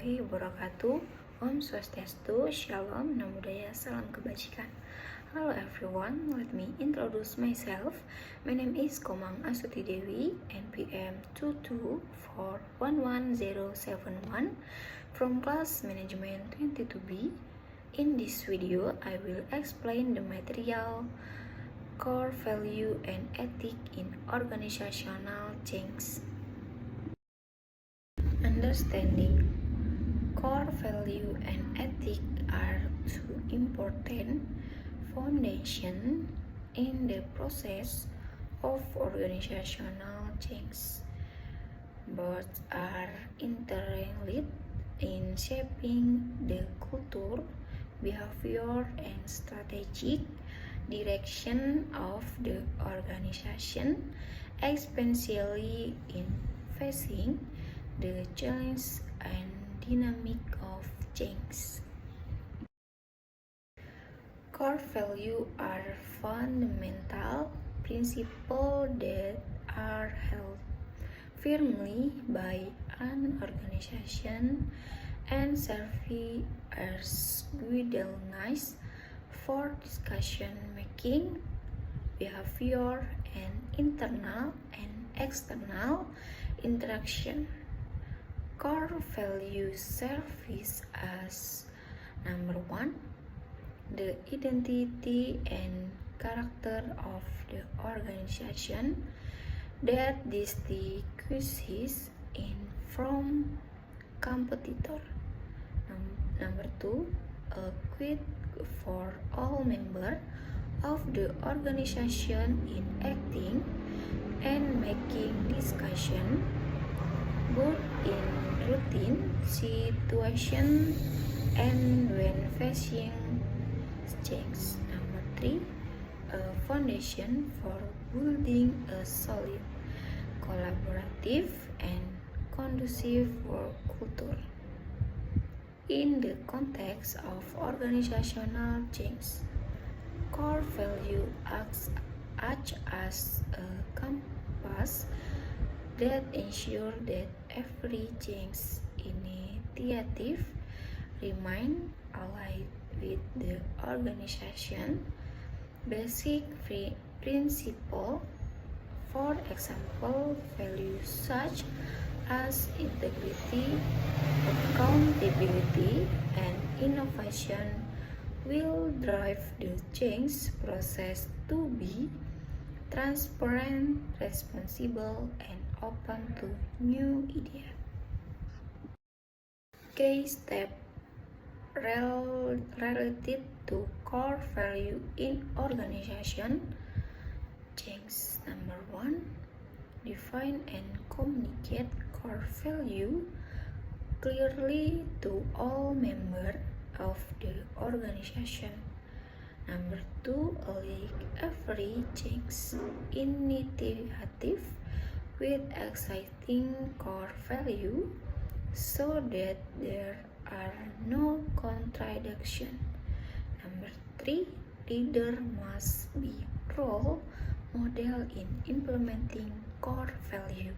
warahmatullahi wabarakatuh. Om Swastiastu, Shalom, Namo Buddhaya, Salam Kebajikan. Hello everyone, let me introduce myself. My name is Komang Astuti Dewi, NPM 2241171 from class management 22B. In this video, I will explain the material core value and ethic in organizational change. Understanding core value and ethic are two important foundations in the process of organizational change. Both are interlinked in shaping the culture, behavior, and strategic direction of the organization, especially in facing the challenge and dynamic of change. Core values are fundamental principles that are held firmly by an organization and serve as guidelines for decision making, behavior, and internal and external interaction. Core values serve as number one, the identity and character of the organization that distinguishes it from competitor. Number two, a quid for all members of the organization in acting and making discussion, both in routine situations and when facing change. Number three, a foundation for building a solid, collaborative, and conducive work culture. In the context of organizational change, core value acts as a compass that ensure that every change initiative remain aligned with the organization basic principle. For example, values such as integrity, accountability, and innovation will drive the change process to be transparent, responsible, and open to new ideas. Key step related to core value in organization change. Number one, define and communicate core value clearly to all members of the organization. Number two, link every change initiative with exciting core value so that there are no contradiction. Number three, leader must be role model in implementing core value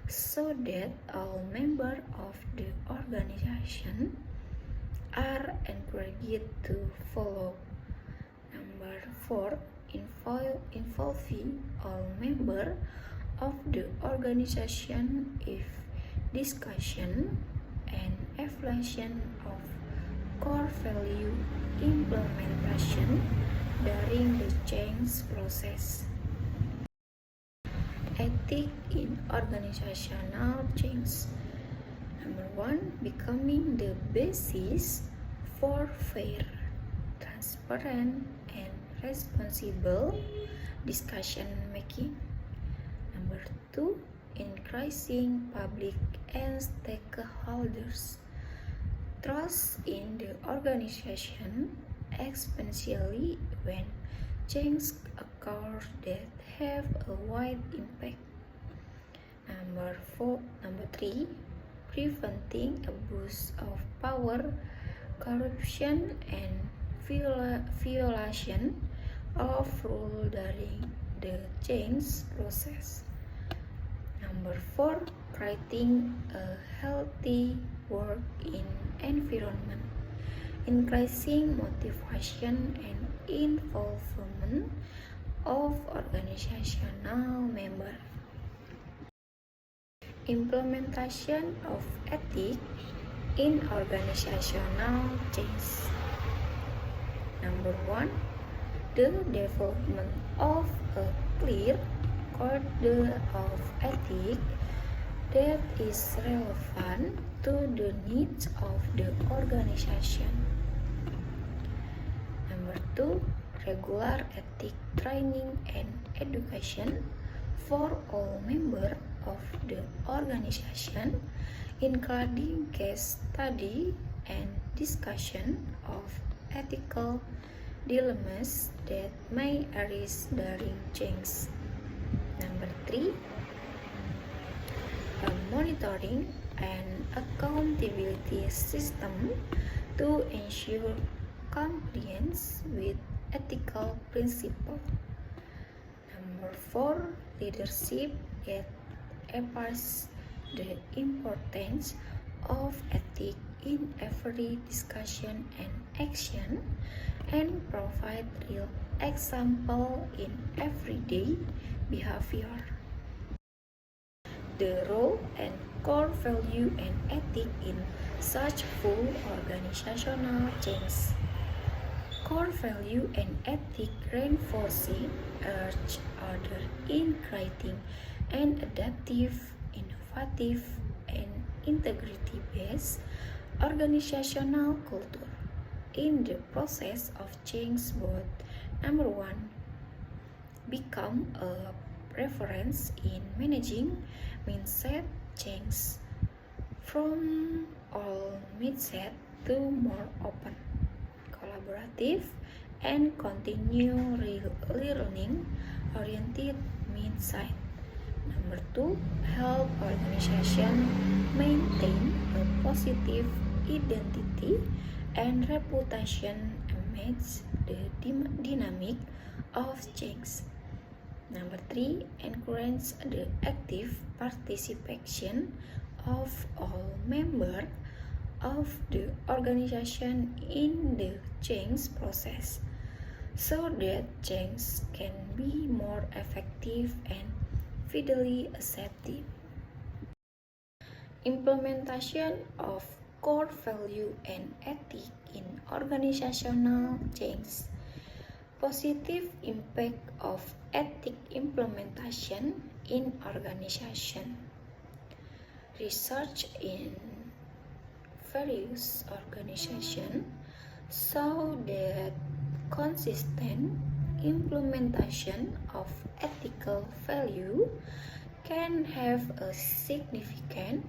so that all members of the organization are encouraged to follow. Number four, involving all members of the organization if discussion and evaluation of core value implementation during the change process. Ethic in organizational change. Number one, becoming the basis for fair, transparent, and responsible discussion making. Number two, increasing public and stakeholders trust in the organization, especially when change occurs that have a wide impact. Number three, preventing abuse of power, corruption, and violation of rules during the change process. Number four, creating a healthy work environment, increasing motivation and involvement of organizational members. Implementation of ethics in organizational change. Number 1, the development of a clear code of ethics that is relevant to the needs of the organization. Number 2, regular ethics training and education for all members of the organization, including case study and discussion of ethical dilemmas that may arise during change. Number 3, a monitoring and accountability system to ensure compliance with ethical principles. Number 4, leadership that appreciates the importance of ethics in every discussion and action and provide real example in everyday behavior. The role and core value and ethics in such full organizational change. Core value and ethics reinforcing each other in creating an adaptive, innovative, and integrity-based organizational culture. In the process of change, both number 1, become a reference in managing mindset change from all mindset to more open, collaborative, and continue learning oriented mindset. Number 2, help organization maintain a positive identity and reputation amidst the dynamic of change. Number 3, encourage the active participation of all members of the organization in the change process so that change can be more effective and fidelity accepted. Implementation of core value and ethics in organizational change. Positive impact of ethic implementation in organization. Research in various organizations show that consistent implementation of ethical value can have a significant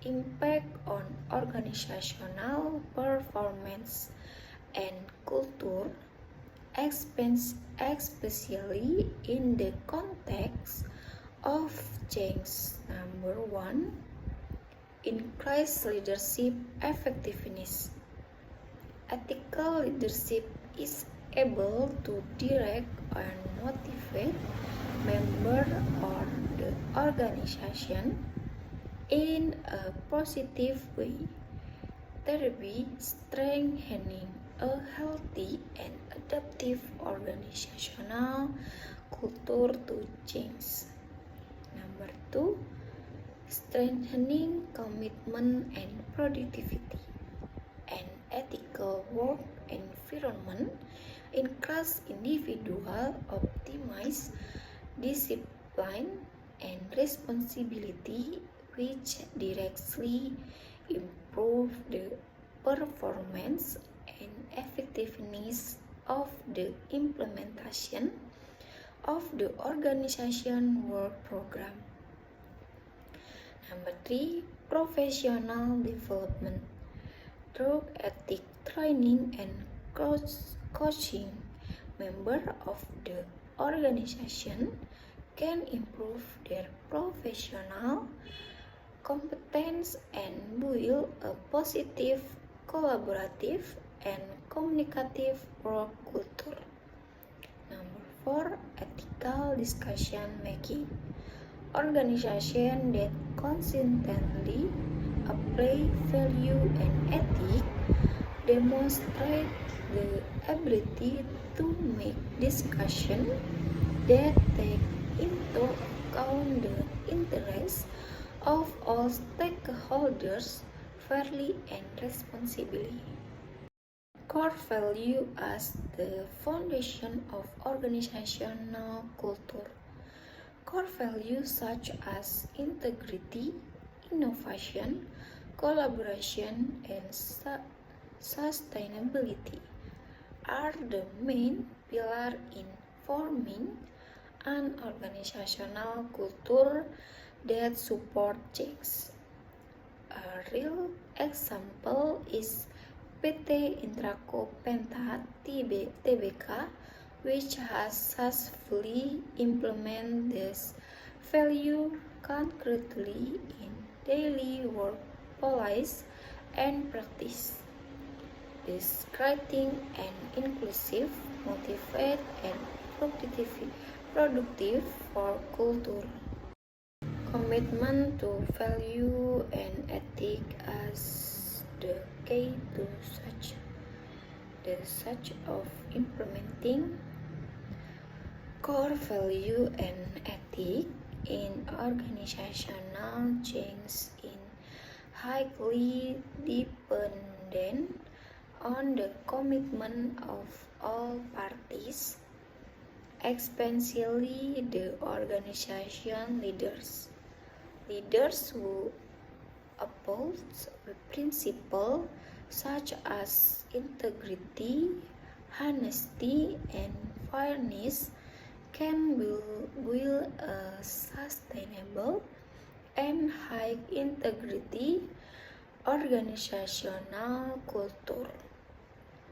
impact on organizational performance and culture, especially in the context of change. Number 1, increase leadership effectiveness. Ethical leadership is able to direct and motivate members or the organization in a positive way, thereby strengthening a healthy and adaptive organizational culture to change. Number 2, strengthening commitment and productivity. An ethical work environment encourages individuals optimize discipline and responsibility, which directly improve the performance and effectiveness of the implementation of the organization work program. Number 3, professional development. Through ethic training and coaching, members of the organization can improve their professional competence and build a positive, collaborative, and communicative work culture. Number 4, ethical discussion making. Organizations that consistently apply value and ethics demonstrate the ability to make discussions that take into account the interests of all stakeholders fairly and responsibly. Core value as the foundation of organizational culture. Core values such as integrity, innovation, collaboration, and sustainability are the main pillar in forming an organizational culture that supports change. A real example is PT Intraco Penta Tbk, which has successfully implemented this value concretely in daily work policy and practice, describing an inclusive, motivated, and productive for culture. Commitment to value and ethics as the key to such of implementing core value and ethics in organizational change is highly dependent on the commitment of all parties, especially the organization leaders. Leaders who uphold principles such as integrity, honesty, and fairness can build a sustainable and high integrity organizational culture.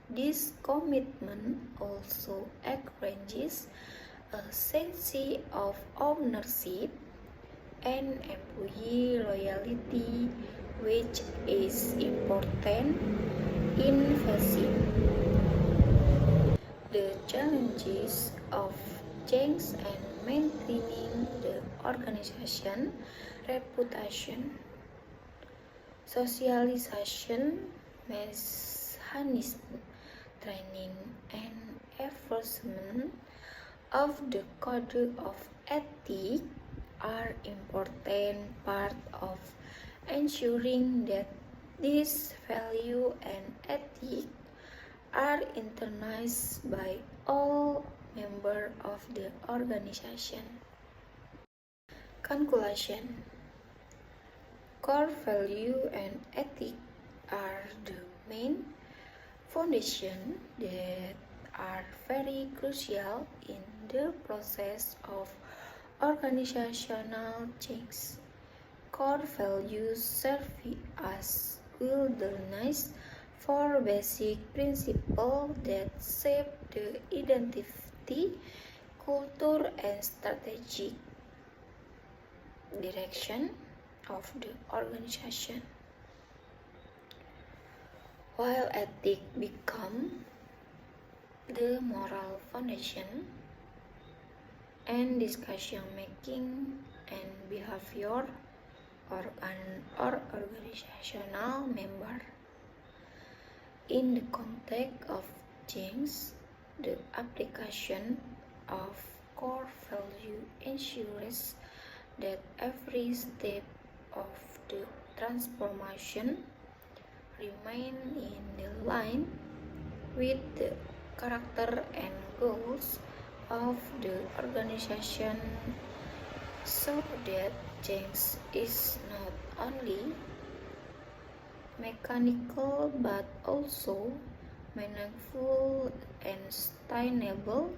This commitment also encourages a sense of ownership and employee loyalty, which is important in facing the challenges of change and maintaining the organization reputation. Socialization mechanism, training, and enforcement of the code of ethics are important part of ensuring that these value and ethics are internalized by all members of the organization. Conclusion. Core value and ethics are the main foundation that are very crucial in the process of organizational change. Core values serve as guidelines for basic principles that shape the identity, culture, and strategic direction of the organization. While ethics become the moral foundation and decision making and behavior or organizational member. In the context of change, the application of core value ensures that every step of the transformation remain in line with the character and goals of the organization, so that change is not only mechanical but also meaningful and sustainable.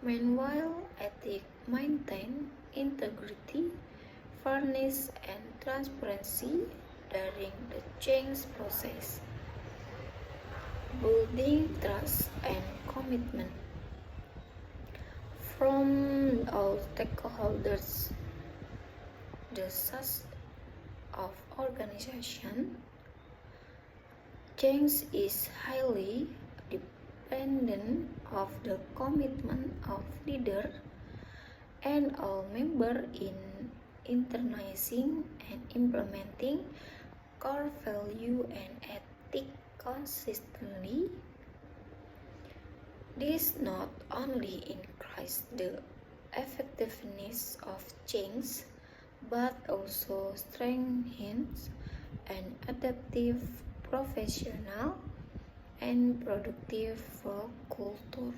Meanwhile, ethics maintain integrity, fairness, and transparency during the change process, building trust and commitment from all stakeholders. The success of organization change is highly dependent of the commitment of leader and all members in internalizing and implementing core value and ethic consistently. This not only increases the effectiveness of change, but also strengthens an adaptive, professional, and productive work culture.